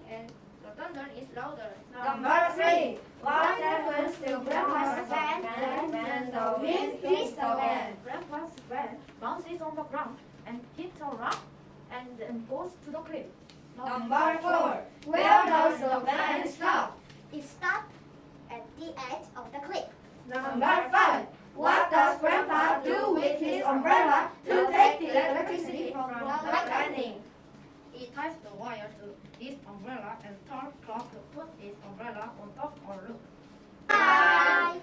lightning and the thunder is louder. Number 3. What happens to Grandpa's van when the wind hits the van? Grandpa's van bounces on the ground and hits a rock and goes to the cliff. Number 4. Where does the van stop? It stopped at the edge of the cliff. Number 5. What does Grandpa do with his umbrella to take the electricity from the lightning? He ties the wire to his umbrella and turns clock to put his umbrella on top or roof. Bye.